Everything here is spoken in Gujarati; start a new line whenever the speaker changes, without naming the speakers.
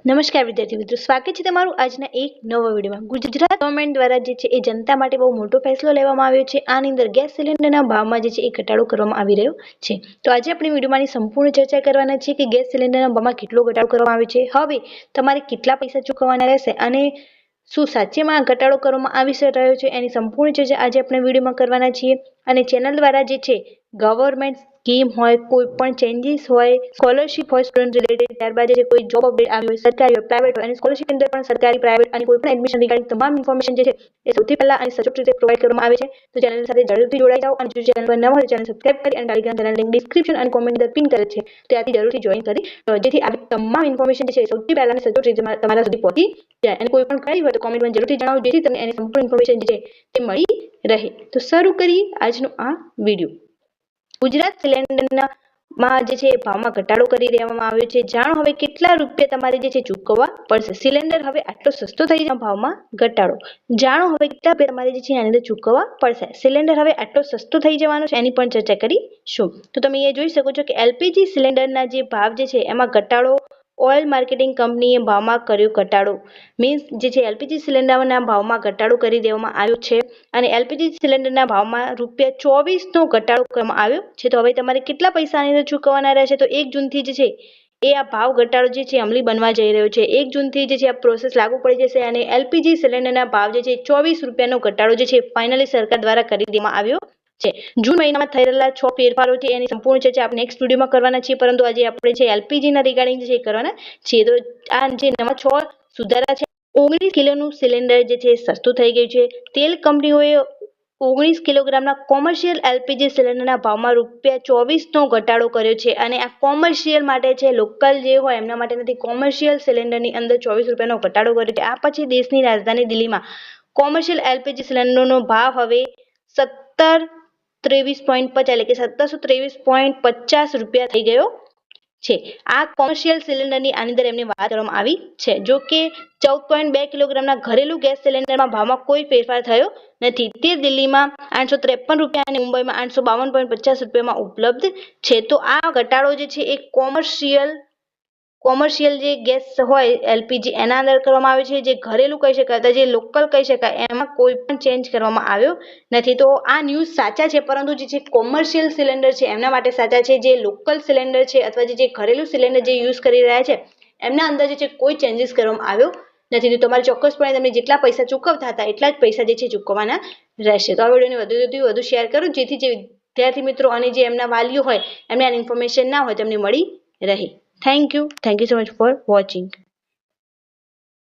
નમસ્કાર વિદ્યાર્થી મિત્રો, સ્વાગત છે તમારું આજના એક નવા વિડીયોમાં। ગુજરાત ગવર્મેન્ટ દ્વારા જે છે એ જનતા માટે બહુ મોટો ફેસલો લેવામાં આવ્યો છે। આની અંદર ગેસ સિલિન્ડરના ભાવમાં જે છે એ ઘટાડો કરવામાં આવી રહ્યો છે। તો આજે આપણે વિડીયોમાંની સંપૂર્ણ ચર્ચા કરવાના છે કે ગેસ સિલિન્ડરના ભાવમાં કેટલો ઘટાડો કરવામાં આવ્યો છે, હવે તમારે કેટલા પૈસા ચૂકવવાના રહેશે અને શું સાચેમાં ઘટાડો કરવામાં આવી રહ્યો છે એની સંપૂર્ણ ચર્ચા આજે આપણે વિડીયોમાં કરવાના છીએ। અને ચેનલ દ્વારા જે છે ગવર્મેન્ટ સ્કીમ હોય, કોઈ પણ ચેન્જીસ હોય, સ્કોલરશિપ હોય સ્ટુડન્ટ રિલેટેડ, ત્યારબાદ જે કોઈ જોબ અપડેટ આવી હોય સરકારી હોય પ્રાઇવેટ હોય, અને સ્કોલરશિપ અંદર પણ સરકારી પ્રાઇવેટ અને કોઈ પણ એડમિશન રિગાર્ડિંગ તમામ ઇન્ફોર્મેશન જે છે એ સૌથી પહેલા અને સચોટ રીતે પ્રોવાઈડ કરવામાં આવે છે। તો ચેનલ સાથે જરૂરથી જોડાઈ જાઓ અને જો ચેનલ પર નવા હોય ચેનલ સબસ્ક્રાઇબ કરી અને ટેલિગ્રામ ચેનલ લિંક ડિસ્ક્રિપ્શન અને કોમેન્ટ અંદર પિન કરે છે તો ત્યાંથી જરૂરથી જોઈન કરી જેથી આવી તમામ ઇન્ફોર્મેશન જે છે સૌથી પહેલા અને સચોટ રીતે તમારા સુધી પહોંચી જાય। અને કોઈ પણ કઈ હોય તો કોમેન્ટમાં જરૂરથી જણાવો જેથી તમને એની સંપૂર્ણ ઇન્ફોર્મેશન જે છે તે મળી રહે। તો શરૂ કરીએ આજનો આ વિડીયો। ગુજરાત સિલિન્ડરના માં જે છે ભાવમાં ઘટાડો કરી દેવામાં આવ્યો છે। જાણો હવે કેટલા રૂપિયા તમારે જે છે ચૂકવવા પડશે। સિલિન્ડર હવે આટલો સસ્તો થઈ જાય ભાવમાં ઘટાડો, જાણો હવે કેટલા રૂપિયા તમારે જે છે આની અંદર ચૂકવવા પડશે। સિલિન્ડર હવે આટલો સસ્તો થઈ જવાનો છે એની પણ ચર્ચા કરીશું। તો તમે એ જોઈ શકો છો કે એલપીજી સિલિન્ડરના જે ભાવ જે છે એમાં ઘટાડો ઓઇલ માર્કેટિંગ કંપનીએ ભાવમાં કર્યો ઘટાડો, મીન્સ જે છે એલપીજી સિલિન્ડરના ભાવમાં ઘટાડો કરી દેવામાં આવ્યો છે અને એલપીજી સિલિન્ડરના ભાવમાં ₹24નો ઘટાડો કરવામાં આવ્યો છે। તો હવે તમારે કેટલા પૈસાની અંદર ચૂકવવાના રહેશે? તો 1 જૂનથી જે છે એ આ ભાવ ઘટાડો જે છે અમલી બનવા જઈ રહ્યો છે। 1 જૂનથી જે છે આ પ્રોસેસ લાગુ પડી જશે અને એલપીજી સિલિન્ડરના ભાવ જે છે ₹24નો ઘટાડો જે છે ફાઇનલી સરકાર દ્વારા કરી દેવામાં આવ્યો છે। જૂન મહિનામાં થઈ રહેલા 6 ફેરફારો છે એની સંપૂર્ણ ચર્ચા આપણે નેક્સ્ટ વિડીયોમાં કરવાના છીએ, પરંતુ આજે આપણે છે એલપીજીના રિગાર્ડિંગ જે છે કરવાના છીએ। તો આ જે નવા 6 સુધારા છે, 19 કિલોનું સિલિન્ડર જે છે સસ્તું થઈ ગયું છે। તેલ કંપનીઓએ 19 કિલોગ્રામના કોમર્શિયલ એલપીજી સિલિન્ડરના ભાવમાં ₹24નો ઘટાડો કર્યો છે અને આ કોમર્શિયલ માટે છે, લોકલ જે હોય એમના માટે નથી। કોમર્શિયલ સિલિન્ડરની અંદર ₹24નો ઘટાડો કર્યો છે। આ પછી દેશની રાજધાની દિલ્હીમાં કોમર્શિયલ એલપીજી સિલિન્ડરનો ભાવ હવે 1723.50 એટલે કે ₹1723.50 થઈ ગયો છે। આ કોમર્શિયલ સિલિન્ડરની આની અંદર એમની વાત કરવામાં આવી છે। જો કે 14.2 કિલોગ્રામના ઘરેલું ગેસ સિલિન્ડરમાં ભાવમાં કોઈ ફેરફાર થયો નથી। તે દિલ્હીમાં ₹853 અને મુંબઈમાં ₹852.50 ઉપલબ્ધ છે। તો આ ઘટાડો જે છે એ કોમર્શિયલ જે ગેસ હોય એલપીજી એના અંદર કરવામાં આવે છે। જે ઘરેલું કહી શકાય, જે લોકલ કહી શકાય, એમાં કોઈ પણ ચેન્જ કરવામાં આવ્યો નથી। તો આ ન્યૂઝ સાચા છે, પરંતુ જે છે કોમર્શિયલ સિલિન્ડર છે એમના માટે સાચા છે। જે લોકલ સિલિન્ડર છે અથવા જે ઘરેલું સિલિન્ડર જે યુઝ કરી રહ્યા છે એમના અંદર જે છે કોઈ ચેન્જીસ કરવામાં આવ્યો નથી। તો તમારે ચોક્કસપણે તમે જેટલા પૈસા ચૂકવતા હતા એટલા જ પૈસા જે છે ચૂકવવાના રહેશે। તો આ વિડીયોને વધુ શેર કરો જેથી જે વિદ્યાર્થી મિત્રો અને જે એમના વાલીઓ હોય એમને આ ઇન્ફોર્મેશન ના હોય તેમને મળી રહે। Thank you so much for watching.